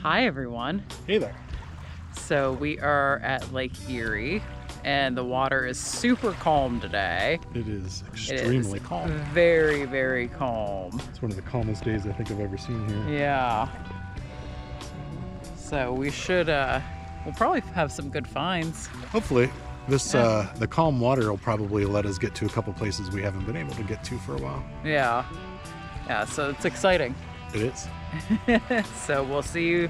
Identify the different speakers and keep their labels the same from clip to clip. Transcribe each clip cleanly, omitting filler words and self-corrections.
Speaker 1: Hi everyone.
Speaker 2: Hey there.
Speaker 1: So we are at Lake Erie and the water is super calm today.
Speaker 2: It is extremely calm.
Speaker 1: Very, very calm.
Speaker 2: It's one of the calmest days I think I've ever seen here.
Speaker 1: Yeah. So we should, we'll probably have some good finds.
Speaker 2: Hopefully. This, the calm water will probably let us get to a couple places we haven't been able to get to for a while.
Speaker 1: Yeah. Yeah, so it's exciting.
Speaker 2: It is.
Speaker 1: So we'll see you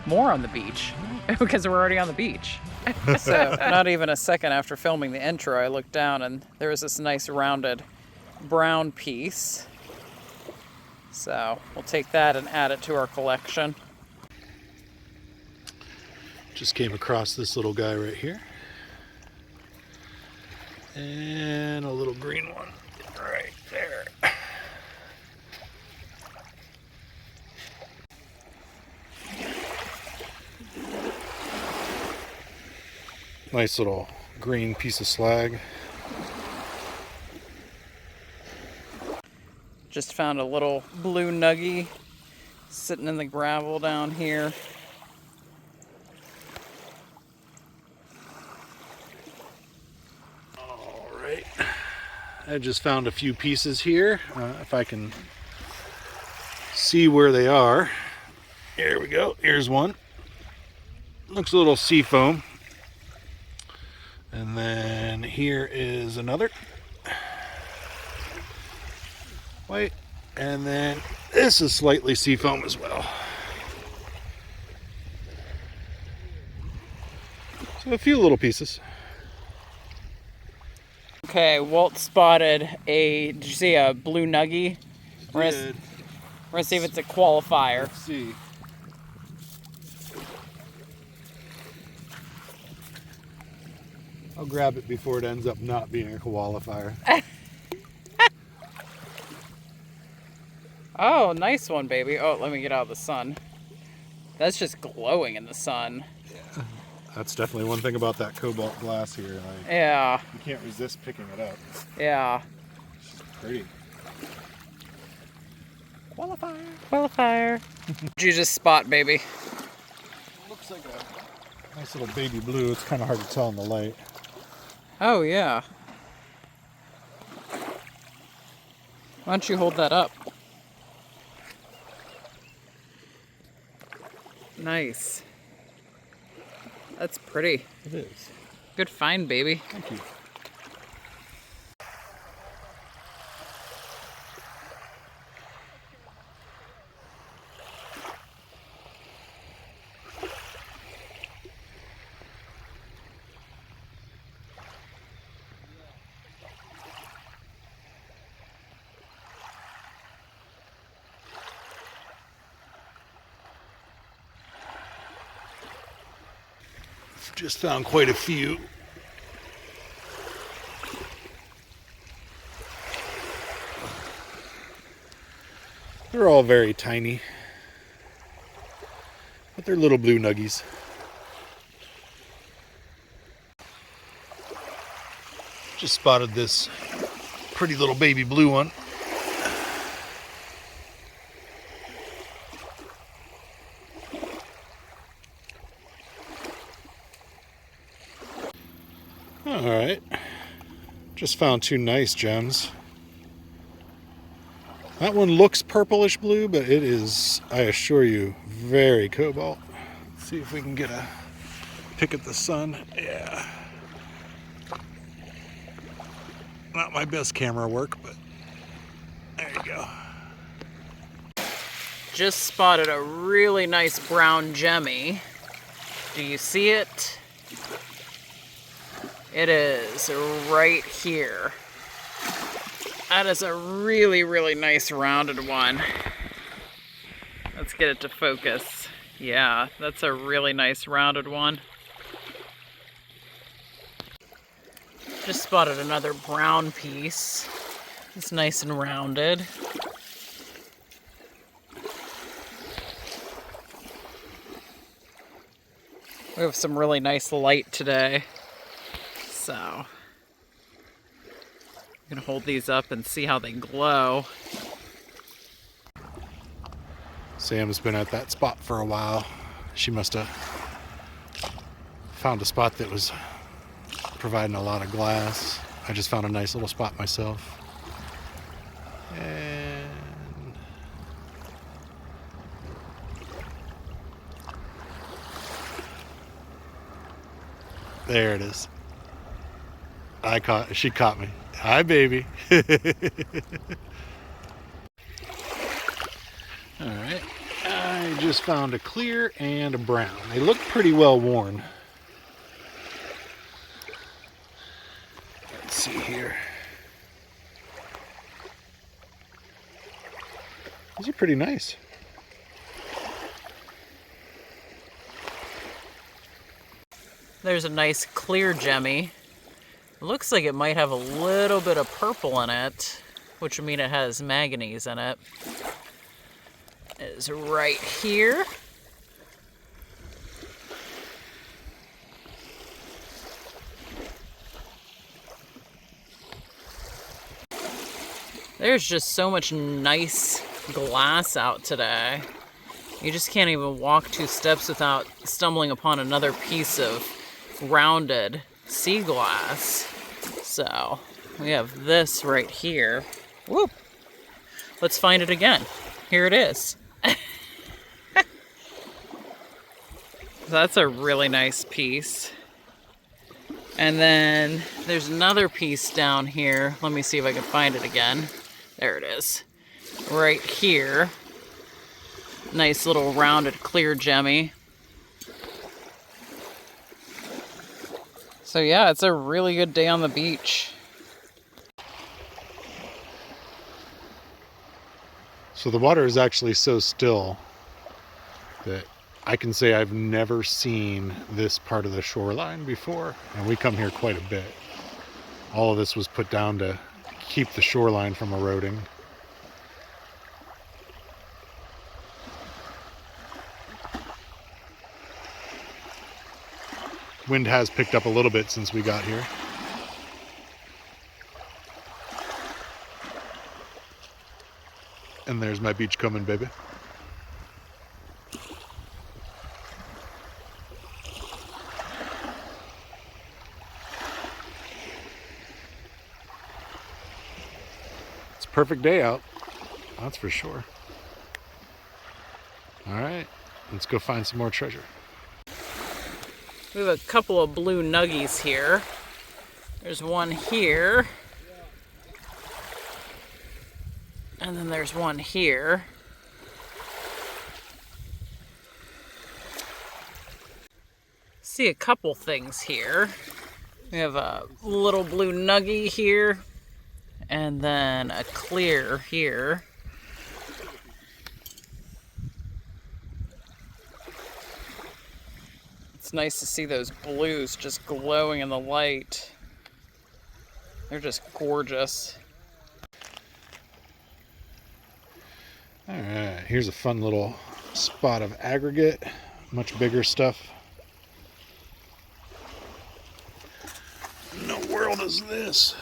Speaker 1: more on the beach because we're already on the beach. So not even a second after filming the intro, I looked down and there was this nice rounded brown piece. So we'll take that and add it to our collection.
Speaker 2: Just came across this little guy right here. And a little green one right there. Nice little green piece of slag.
Speaker 1: Just found a little blue nuggie sitting in the gravel down here.
Speaker 2: All right. I just found a few pieces here. If I can see where they are. Here we go. Here's one. Looks a little sea foam. And then here is another white, and then this is slightly seafoam as well. So a few little pieces.
Speaker 1: Okay, Walt spotted did you see a blue nuggie? We're gonna see if it's a qualifier.
Speaker 2: Let's see. I'll grab it before it ends up not being a qualifier.
Speaker 1: Oh, nice one, baby. Oh, let me get out of the sun. That's just glowing in the sun.
Speaker 2: Yeah. That's definitely one thing about that cobalt glass here. Like,
Speaker 1: yeah.
Speaker 2: You can't resist picking it up.
Speaker 1: Yeah.
Speaker 2: It's just pretty. Qualifier.
Speaker 1: Qualifier. What'd you just spot, baby?
Speaker 2: Looks like a nice little baby blue. It's kind of hard to tell in the light.
Speaker 1: Oh, yeah. Why don't you hold that up? Nice. That's pretty.
Speaker 2: It is.
Speaker 1: Good find, baby.
Speaker 2: Thank you. Just found quite a few. They're all very tiny, but they're little blue nuggies. Just spotted this pretty little baby blue one. Alright, just found two nice gems. That one looks purplish blue, but it is, I assure you, very cobalt. Let's see if we can get a pick at the sun. Yeah. Not my best camera work, but there you go.
Speaker 1: Just spotted a really nice brown gemmy. Do you see it? It is right here. That is a really, really nice rounded one. Let's get it to focus. Yeah, that's a really nice rounded one. Just spotted another brown piece. It's nice and rounded. We have some really nice light today. So, I'm gonna hold these up and see how they glow.
Speaker 2: Sam's been at that spot for a while. She must have found a spot that was providing a lot of glass. I just found a nice little spot myself. And there it is. She caught me. Hi, baby. All right, I just found a clear and a brown. They look pretty well worn. Let's see here. These are pretty nice.
Speaker 1: There's a nice clear gemmy. It looks like it might have a little bit of purple in it, which would mean it has manganese in it. It is right here. There's just so much nice glass out today. You just can't even walk 2 steps without stumbling upon another piece of rounded sea glass. So we have this right here. Whoop! Let's find it again. Here it is. That's a really nice piece. And then there's another piece down here. Let me see if I can find it again. There it is. Right here. Nice little rounded clear gemmy. So yeah, it's a really good day on the beach.
Speaker 2: So the water is actually so still that I can say I've never seen this part of the shoreline before, and we come here quite a bit. All of this was put down to keep the shoreline from eroding. Wind has picked up a little bit since we got here. And there's my beachcombing, baby. It's a perfect day out, that's for sure. All right, let's go find some more treasure.
Speaker 1: We have a couple of blue nuggies here. There's one here. And then there's one here. See a couple things here. We have a little blue nuggie here. And then a clear here. It's nice to see those blues just glowing in the light. They're just gorgeous.
Speaker 2: All right, here's a fun little spot of aggregate, much bigger stuff. In the world is this?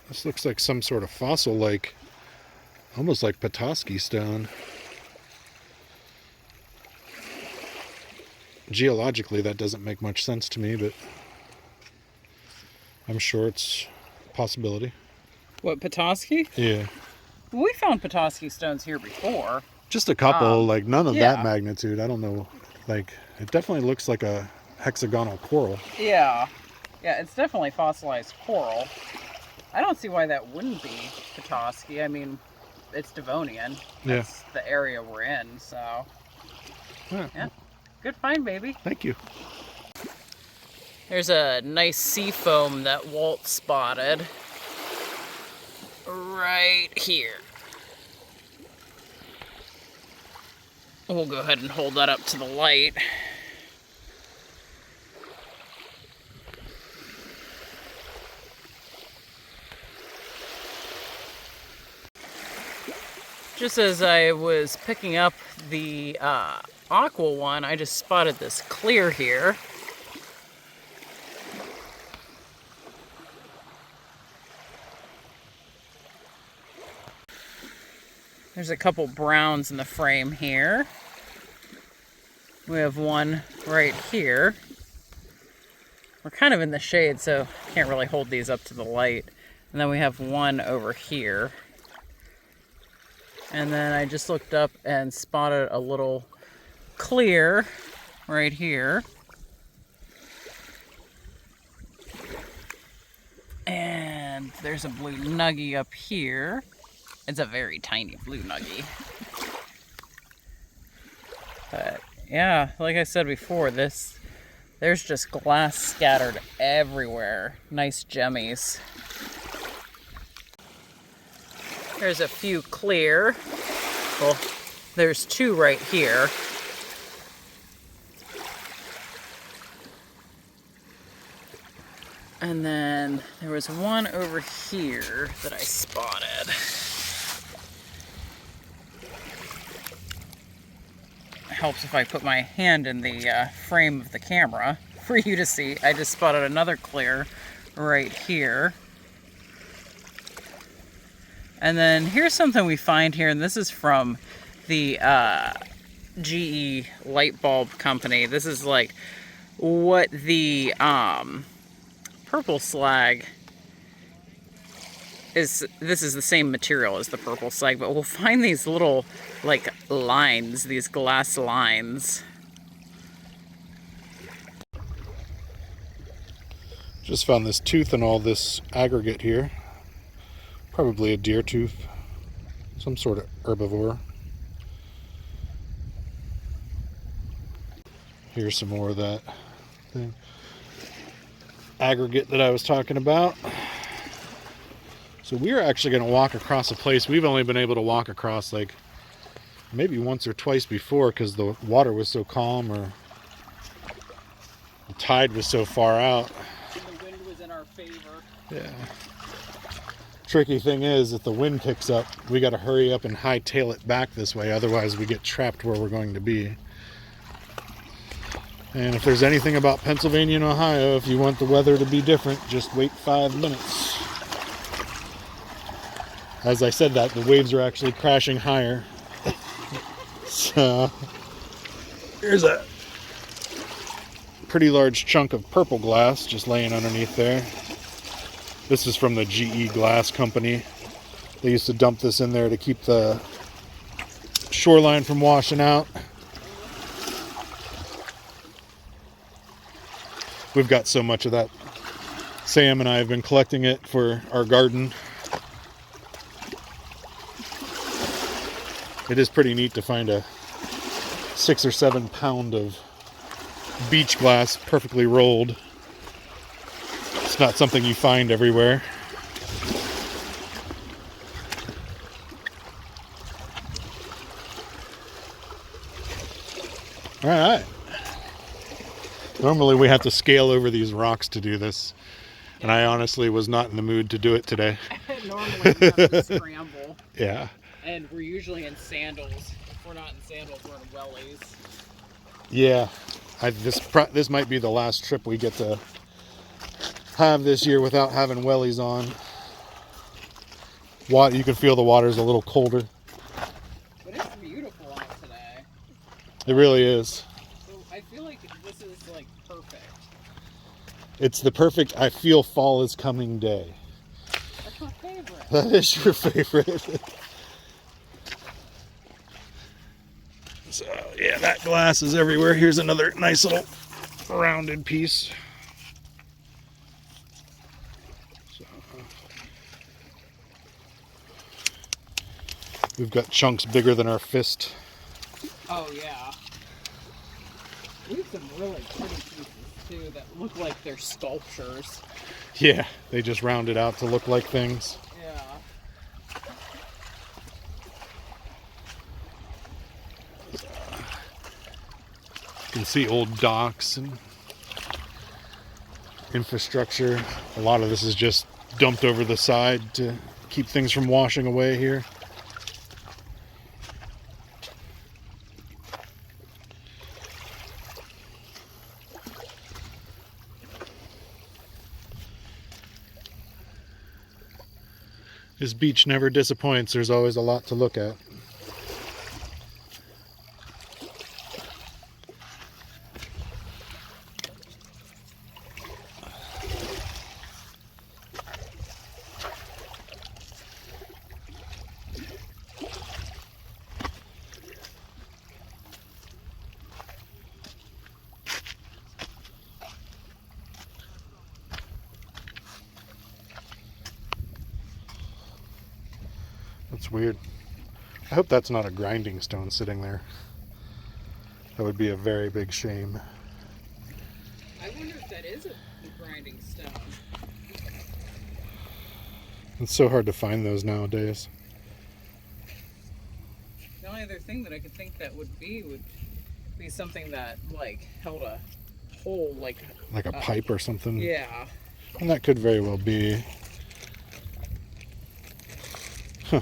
Speaker 2: This looks like some sort of fossil, like almost like Petoskey stone. Geologically, that doesn't make much sense to me, but I'm sure it's a possibility.
Speaker 1: What, Petoskey?
Speaker 2: Yeah.
Speaker 1: We found Petoskey stones here before.
Speaker 2: Just a couple, like none of
Speaker 1: yeah.
Speaker 2: that magnitude. I don't know. Like, it definitely looks like a hexagonal coral.
Speaker 1: Yeah. Yeah, it's definitely fossilized coral. I don't see why that wouldn't be Petoskey. I mean, it's Devonian. That's the area we're in, so. Yeah. Good find, baby.
Speaker 2: Thank you.
Speaker 1: There's a nice sea foam that Walt spotted. Right here. We'll go ahead and hold that up to the light. Just as I was picking up the aqua one, I just spotted this clear here. There's a couple browns in the frame here. We have one right here. We're kind of in the shade, so can't really hold these up to the light. And then we have one over here. And then I just looked up and spotted a little clear right here. And there's a blue nuggie up here. It's a very tiny blue nuggie. But yeah, like I said before, there's just glass scattered everywhere. Nice gemmies. There's a few clear. Well, there's two right here. And then there was one over here that I spotted. It helps if I put my hand in the frame of the camera for you to see. I just spotted another clear right here. And then here's something we find here, and this is from the GE light bulb company. This is like what the purple slag is. This is the same material as the purple slag, but we'll find these little like lines, these glass lines.
Speaker 2: Just found this tooth and all this aggregate here. Probably a deer tooth, some sort of herbivore. Here's some more of that thing. Aggregate that I was talking about. So we're actually going to walk across a place we've only been able to walk across like maybe once or twice before because the water was so calm or the tide was so far out.
Speaker 1: And the wind was in our favor.
Speaker 2: Yeah. Tricky thing is, if the wind picks up, we got to hurry up and hightail it back this way, otherwise we get trapped where we're going to be. And if there's anything about Pennsylvania and Ohio, if you want the weather to be different, just wait 5 minutes. As I said that, the waves are actually crashing higher. So, here's a pretty large chunk of purple glass just laying underneath there. This is from the GE glass company. They used to dump this in there to keep the shoreline from washing out. We've got so much of that. Sam and I have been collecting it for our garden. It is pretty neat to find a 6 or 7 pound of beach glass perfectly rolled. It's not something you find everywhere. All right. Normally we have to scale over these rocks to do this, and I honestly was not in the mood to do it today.
Speaker 1: Normally we have to scramble.
Speaker 2: Yeah.
Speaker 1: And we're usually in sandals. If we're not in sandals, we're in wellies.
Speaker 2: Yeah. This might be the last trip we get to have this year without having wellies on. You can feel the water's a little colder.
Speaker 1: But it's beautiful out today.
Speaker 2: It really is.
Speaker 1: So I feel like this is like perfect.
Speaker 2: It's the perfect I feel fall is coming day.
Speaker 1: That's my favorite.
Speaker 2: That is your favorite. So yeah, that glass is everywhere. Here's another nice little rounded piece. We've got chunks bigger than our fist.
Speaker 1: Oh yeah. We have some really pretty pieces too that look like they're sculptures.
Speaker 2: Yeah, they just round it out to look like things.
Speaker 1: Yeah.
Speaker 2: You can see old docks and infrastructure. A lot of this is just dumped over the side to keep things from washing away here. This beach never disappoints. There's always a lot to look at. That's weird. I hope that's not a grinding stone sitting there. That would be a very big shame.
Speaker 1: I wonder if that is a grinding stone.
Speaker 2: It's so hard to find those nowadays.
Speaker 1: The only other thing that I could think that would be something that like held a hole, like
Speaker 2: a pipe or something.
Speaker 1: Yeah.
Speaker 2: And that could very well be. Huh.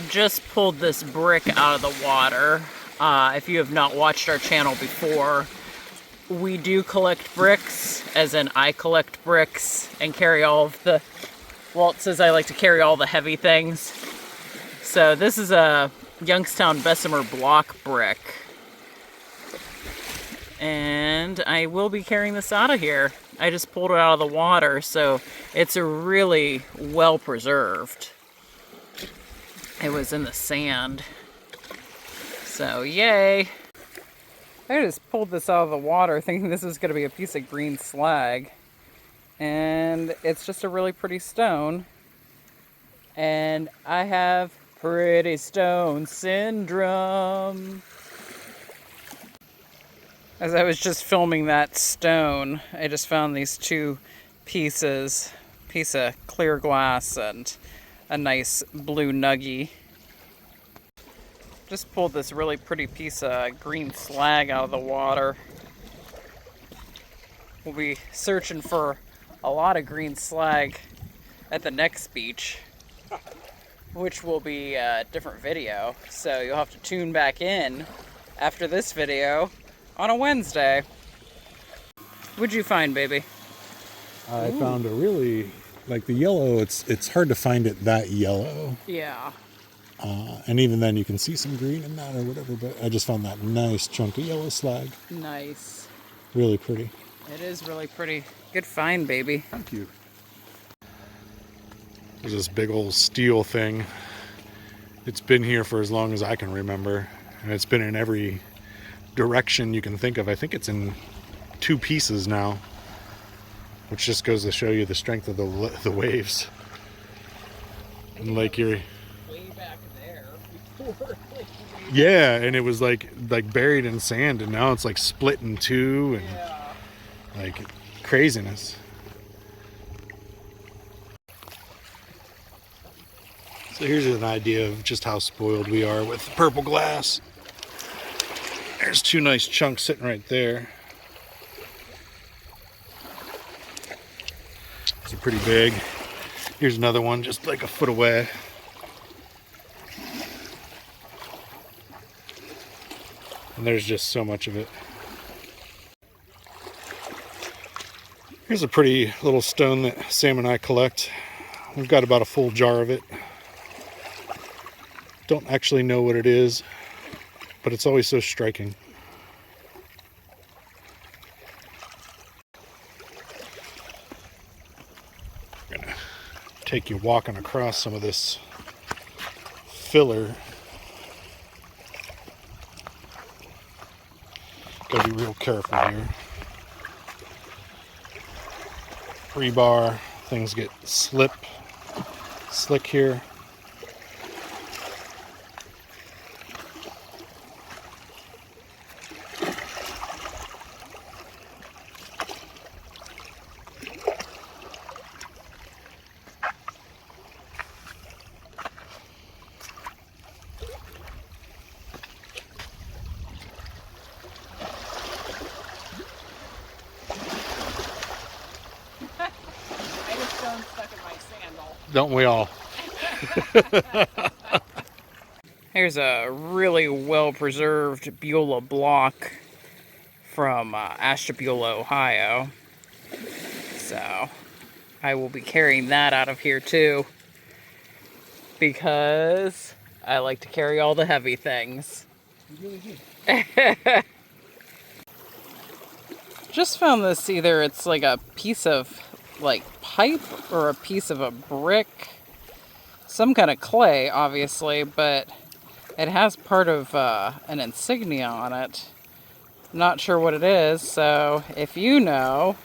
Speaker 1: Just pulled this brick out of the water. If you have not watched our channel before, we do collect bricks, as in I collect bricks and carry all of the... Walt says I like to carry all the heavy things. So this is a Youngstown Bessemer block brick. And I will be carrying this out of here. I just pulled it out of the water, so it's really well preserved. It was in the sand. So yay! I just pulled this out of the water thinking this was going to be a piece of green slag. And it's just a really pretty stone. And I have pretty stone syndrome. As I was just filming that stone, I just found these two pieces. Piece of clear glass and a nice blue nuggie. Just pulled this really pretty piece of green slag out of the water. We'll be searching for a lot of green slag at the next beach, which will be a different video. So you'll have to tune back in after this video on a Wednesday. What'd you find, baby?
Speaker 2: I found a really, like the yellow, it's hard to find it that yellow.
Speaker 1: Yeah.
Speaker 2: And even then you can see some green in that or whatever, but I just found that nice chunk of yellow slag.
Speaker 1: Nice.
Speaker 2: Really pretty.
Speaker 1: It is really pretty. Good find, baby.
Speaker 2: Thank you. There's this big old steel thing. It's been here for as long as I can remember, and it's been in every direction you can think of. I think it's in 2 pieces now, which just goes to show you the strength of the waves in Lake Erie.
Speaker 1: Way back there before.
Speaker 2: Yeah, and it was like buried in sand, and now it's like split in 2 and
Speaker 1: Yeah.
Speaker 2: like craziness. So here's an idea of just how spoiled we are with purple glass. There's 2 nice chunks sitting right there. These are pretty big. Here's another one just like a foot away. And there's just so much of it. Here's a pretty little stone that Sam and I collect. We've got about a full jar of it. Don't actually know what it is, but it's always so striking. I'm gonna take you walking across some of this filler. Gotta be real careful here. Rebar, things get slick here.
Speaker 1: Stuck in my sandal.
Speaker 2: Don't we all?
Speaker 1: Here's a really well-preserved Beulah block from Ashtabula, Ohio. So I will be carrying that out of here too, because I like to carry all the heavy things. Just found this, either it's like a piece of like pipe or a piece of a brick, some kind of clay obviously, but it has part of an insignia on it. Not sure what it is, so if you know,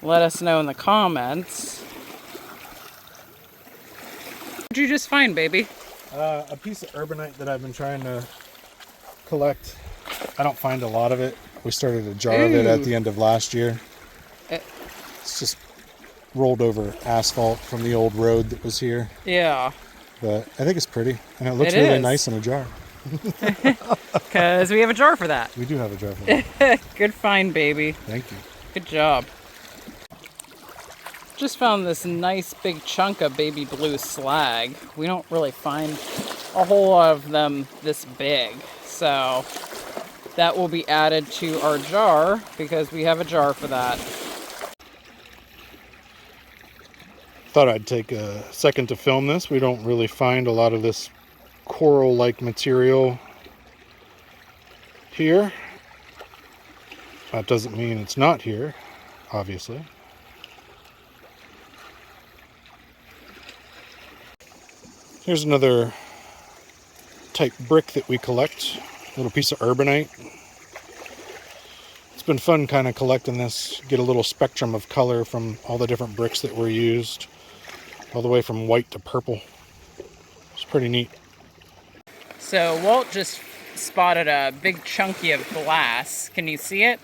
Speaker 1: let us know in the comments. What'd you just find, baby?
Speaker 2: A piece of urbanite that I've been trying to collect. I don't find a lot of it. We started a jar of it at the end of last year. It's just rolled over asphalt from the old road that was here.
Speaker 1: Yeah.
Speaker 2: But I think it's pretty, and it looks really nice in a jar.
Speaker 1: Because we have a jar for that.
Speaker 2: We do have a jar for that.
Speaker 1: Good find, baby.
Speaker 2: Thank you.
Speaker 1: Good job. Just found this nice big chunk of baby blue slag. We don't really find a whole lot of them this big. So that will be added to our jar because we have a jar for that.
Speaker 2: Thought I'd take a second to film this. We don't really find a lot of this coral-like material here. That doesn't mean it's not here, obviously. Here's another type brick that we collect, a little piece of urbanite. It's been fun kind of collecting this, get a little spectrum of color from all the different bricks that were used, all the way from white to purple. It's pretty neat.
Speaker 1: So Walt just spotted a big chunky of glass. Can you see it?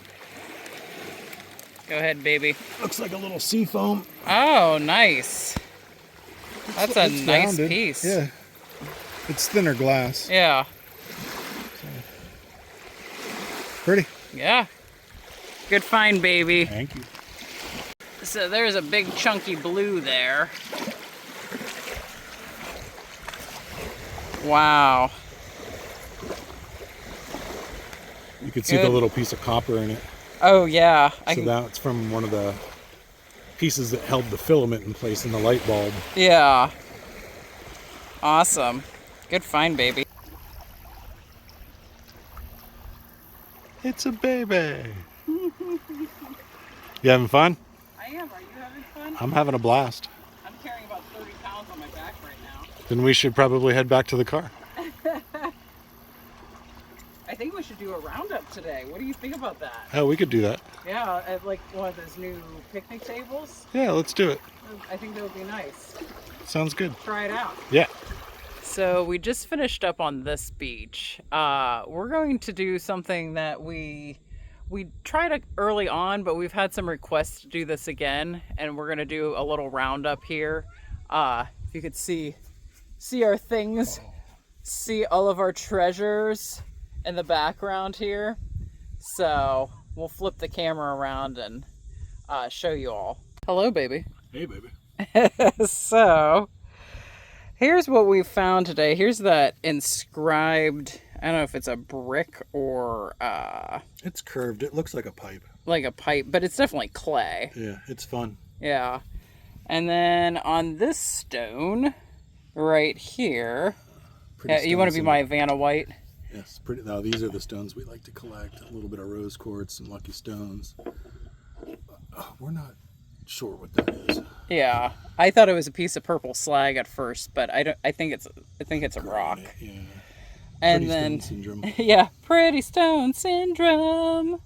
Speaker 1: Go ahead, baby.
Speaker 2: Looks like a little sea foam.
Speaker 1: Oh, nice. That's a nice
Speaker 2: rounded.
Speaker 1: piece.
Speaker 2: Yeah. It's thinner glass.
Speaker 1: Yeah.
Speaker 2: Pretty.
Speaker 1: Yeah. Good find, baby.
Speaker 2: Thank you.
Speaker 1: So there's a big chunky blue there. Wow.
Speaker 2: You could see the little piece of copper in it.
Speaker 1: Oh, yeah.
Speaker 2: So that's from one of the pieces that held the filament in place in the light bulb.
Speaker 1: Yeah. Awesome. Good find, baby.
Speaker 2: It's a baby. You having fun?
Speaker 1: I am. Are you having fun?
Speaker 2: I'm having a blast.
Speaker 1: I'm carrying about 30 pounds on my back right now.
Speaker 2: Then we should probably head back to the car.
Speaker 1: I think we should do a roundup today. What do you think about that?
Speaker 2: Oh, we could do that.
Speaker 1: Yeah, at like one of those new picnic tables.
Speaker 2: Yeah, let's do it.
Speaker 1: I think that would be nice.
Speaker 2: Sounds good.
Speaker 1: Try it out.
Speaker 2: Yeah.
Speaker 1: So we just finished up on this beach. We're going to do something that we tried it early on, but we've had some requests to do this again, and we're going to do a little roundup here. If you could see our things, see all of our treasures in the background here. So we'll flip the camera around and show you all. Hello, baby.
Speaker 2: Hey, baby.
Speaker 1: So here's what we found today. Here's that inscribed, I don't know if it's a brick or
Speaker 2: It's curved. It looks like a pipe.
Speaker 1: like a pipe, but it's definitely clay.
Speaker 2: Yeah, it's fun.
Speaker 1: Yeah. And then on this stone right here, you want to be my Vanna White?
Speaker 2: Yes, pretty. Now these are the stones we like to collect. A little bit of rose quartz, some lucky stones. We're not sure what that is.
Speaker 1: Yeah, I thought it was a piece of purple slag at first, but I think it's a rock.
Speaker 2: Yeah.
Speaker 1: And
Speaker 2: Pretty
Speaker 1: then
Speaker 2: stone syndrome.
Speaker 1: yeah, pretty stone syndrome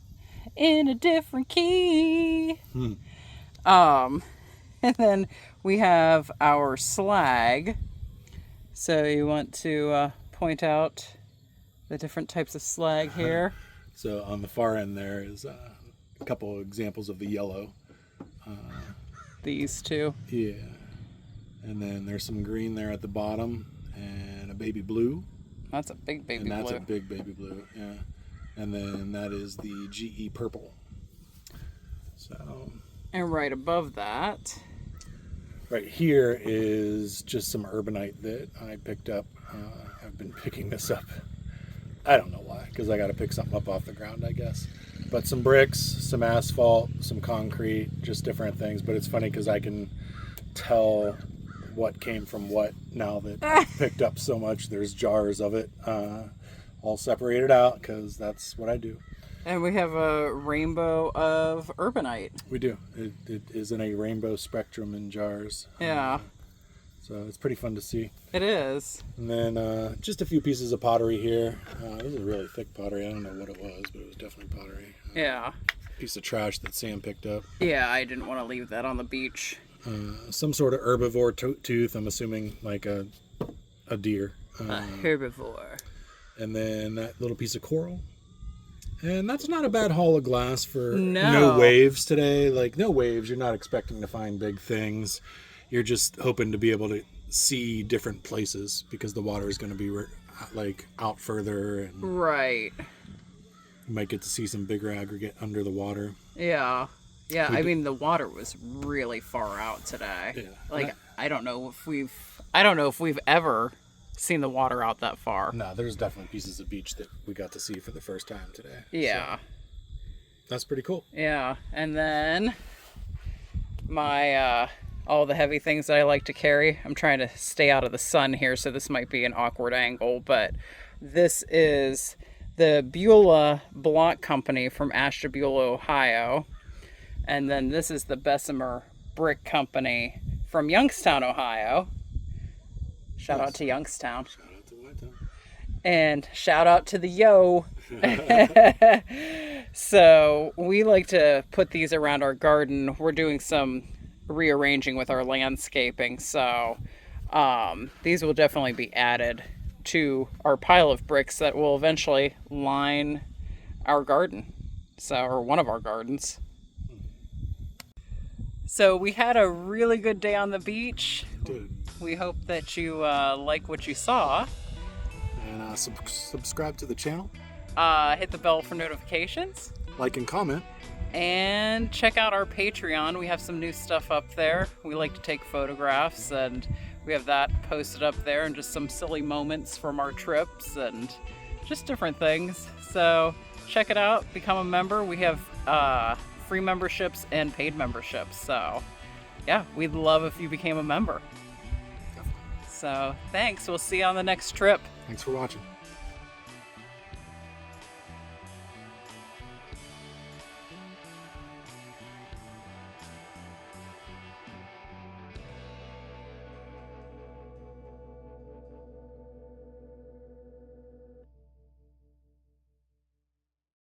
Speaker 1: in a different key. And then we have our slag. So you want to point out the different types of slag here.
Speaker 2: So on the far end there is a couple of examples of the yellow.
Speaker 1: These two.
Speaker 2: Yeah. And then there's some green there at the bottom and a baby blue.
Speaker 1: That's a big baby blue.
Speaker 2: And that's a big baby blue, yeah. And then that is the GE purple. So.
Speaker 1: And right above that.
Speaker 2: Right here is just some urbanite that I picked up. I've been picking this up. I don't know why, because I got to pick something up off the ground, I guess. But some bricks, some asphalt, some concrete, just different things. But it's funny because I can tell what came from what now that I've picked up so much. There's jars of it all separated out because that's what I do.
Speaker 1: And we have a rainbow of urbanite.
Speaker 2: We do. It is in a rainbow spectrum in jars.
Speaker 1: Yeah.
Speaker 2: So it's pretty fun to see.
Speaker 1: It is.
Speaker 2: And then just a few pieces of pottery here. This is really thick pottery. I don't know what it was, but it was definitely pottery.
Speaker 1: Yeah.
Speaker 2: Piece of trash that Sam picked up.
Speaker 1: Yeah, I didn't want to leave that on the beach.
Speaker 2: some sort of herbivore tooth. I'm assuming like a deer.
Speaker 1: A herbivore.
Speaker 2: And then that little piece of coral. And that's not a bad haul of glass for
Speaker 1: No.
Speaker 2: no waves today. Like, no waves. You're not expecting to find big things. You're just hoping to be able to see different places because the water is going to be like out further. And
Speaker 1: Right.
Speaker 2: you might get to see some bigger aggregate under the water.
Speaker 1: Yeah. Yeah, I mean, the water was really far out today.
Speaker 2: Yeah.
Speaker 1: Like, I don't know if we've ever seen the water out that far.
Speaker 2: No, there's definitely pieces of beach that we got to see for the first time today.
Speaker 1: Yeah.
Speaker 2: So, that's pretty cool.
Speaker 1: Yeah. And then my all the heavy things that I like to carry. I'm trying to stay out of the sun here, so this might be an awkward angle, but this is the Beulah Block Company from Ashtabula, Ohio. And then this is the Bessemer Brick Company from Youngstown, Ohio. Shout out to Youngstown.
Speaker 2: Shout out to Whitetown.
Speaker 1: And shout out to the Yo. So we like to put these around our garden. We're doing some rearranging with our landscaping. So these will definitely be added to our pile of bricks that will eventually line our garden. Or one of our gardens. So we had a really good day on the beach.
Speaker 2: Dude.
Speaker 1: We hope that you like what you saw.
Speaker 2: And subscribe to the channel.
Speaker 1: Hit the bell for notifications.
Speaker 2: Like and comment.
Speaker 1: And check out our Patreon. We have some new stuff up there. We like to take photographs, and we have that posted up there, and just some silly moments from our trips and just different things. So check it out. Become a member. We have free memberships and paid memberships. So yeah, we'd love if you became a member.
Speaker 2: Definitely.
Speaker 1: So thanks. We'll see you on the next trip.
Speaker 2: Thanks for watching.